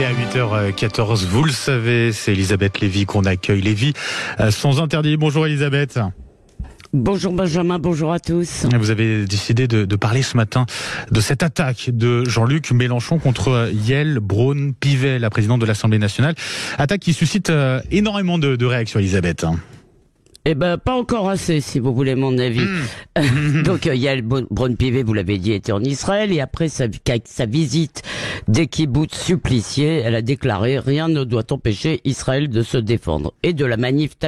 Et à 8h14, vous le savez, c'est Elisabeth Lévy qu'on accueille. Lévy, sans interdit. Bonjour Elisabeth. Bonjour Benjamin, bonjour à tous. Vous avez décidé de parler ce matin de cette attaque de Jean-Luc Mélenchon contre Yael Braun-Pivet, la présidente de l'Assemblée nationale. Attaque qui suscite énormément de réactions, Elisabeth. Eh ben, pas encore assez, si vous voulez mon avis. Donc, Yael Braun-Pivet, vous l'avez dit, était en Israël, et après sa visite des kibboutz suppliciés, elle a déclaré « Rien ne doit empêcher Israël de se défendre ». Et de la manif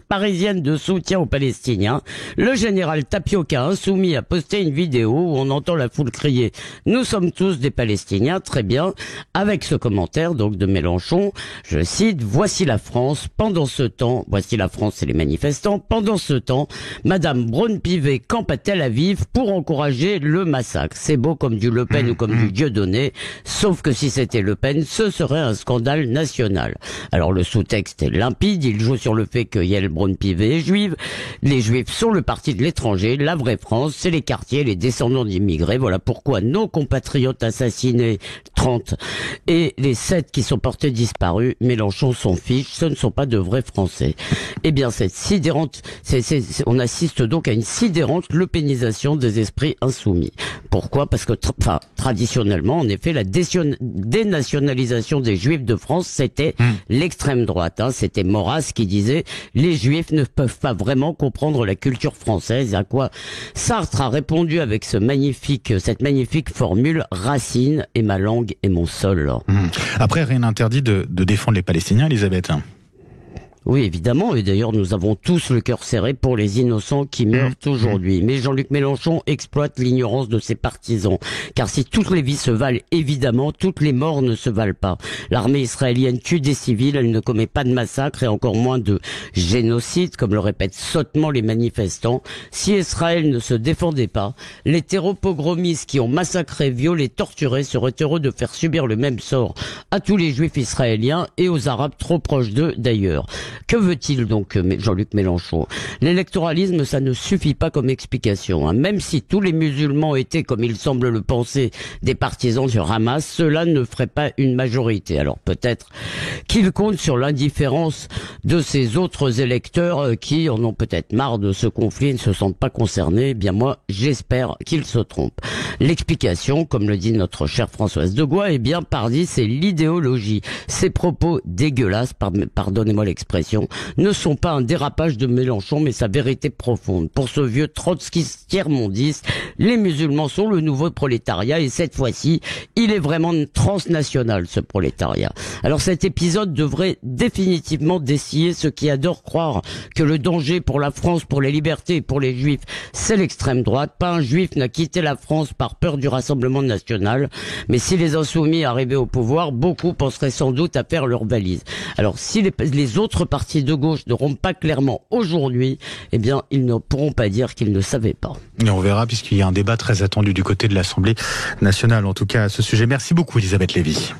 parisienne de soutien aux Palestiniens, le général Tapioca insoumis a posté une vidéo où on entend la foule crier « Nous sommes tous des Palestiniens », très bien, avec ce commentaire donc de Mélenchon, je cite « Voici la France, pendant ce temps, voici la France et les manifestants, pendant ce temps, Madame Braun-Pivet campe à Tel Aviv pour encourager le massacre. C'est beau comme du Le Pen ou comme du Dieudonné, sauf que si c'était Le Pen, ce serait un scandale national. » Alors le sous-texte est limpide, il joue sur le fait que Yael Braun-Pivet est juive, les juifs sont le parti de l'étranger, la vraie France, c'est les quartiers, les descendants d'immigrés, voilà pourquoi nos compatriotes assassinés, 30, et les 7 qui sont portés disparus, Mélenchon s'en fiche, ce ne sont pas de vrais Français. Eh bien, cette on assiste donc à une sidérante lepénisation des esprits insoumis. Pourquoi ? Parce que traditionnellement, en effet, la dénationalisation des Juifs de France, c'était l'extrême droite. C'était Maurras qui disait « Les Juifs ne peuvent pas vraiment comprendre la culture française », à quoi Sartre a répondu avec cette magnifique formule « Racine est ma langue et mon sol ». Après, rien n'interdit de défendre les Palestiniens, Elisabeth. Oui, évidemment, et d'ailleurs nous avons tous le cœur serré pour les innocents qui meurent aujourd'hui. Mais Jean-Luc Mélenchon exploite l'ignorance de ses partisans. Car si toutes les vies se valent, évidemment, toutes les morts ne se valent pas. L'armée israélienne tue des civils, elle ne commet pas de massacre et encore moins de génocide, comme le répètent sottement les manifestants. Si Israël ne se défendait pas, les terropogromistes qui ont massacré, violé, torturé seraient heureux de faire subir le même sort à tous les juifs israéliens et aux arabes trop proches d'eux d'ailleurs. Que veut-il donc Jean-Luc Mélenchon ? L'électoralisme, ça ne suffit pas comme explication. Même si tous les musulmans étaient, comme il semble le penser, des partisans du Hamas, cela ne ferait pas une majorité. Alors peut-être qu'il compte sur l'indifférence de ces autres électeurs qui en ont peut-être marre de ce conflit et ne se sentent pas concernés. Eh bien moi, j'espère qu'il se trompe. L'explication, comme le dit notre chère Françoise de Gois, eh bien pardi, c'est l'idéologie. Ces propos dégueulasses, pardonnez-moi l'expression, ne sont pas un dérapage de Mélenchon, mais sa vérité profonde. Pour ce vieux trotskiste tiers-mondiste, les musulmans sont le nouveau prolétariat et cette fois-ci, il est vraiment transnational, ce prolétariat. Alors cet épisode devrait définitivement dessiller ceux qui adorent croire que le danger pour la France, pour les libertés et pour les juifs, c'est l'extrême droite. Pas un juif n'a quitté la France par peur du Rassemblement national, mais si les insoumis arrivaient au pouvoir, beaucoup penseraient sans doute à faire leur valise. Alors si les autres partis de gauche ne rompent pas clairement aujourd'hui, eh bien, ils ne pourront pas dire qu'ils ne savaient pas. Et on verra, puisqu'il y a un débat très attendu du côté de l'Assemblée nationale, en tout cas à ce sujet. Merci beaucoup, Elisabeth Lévy.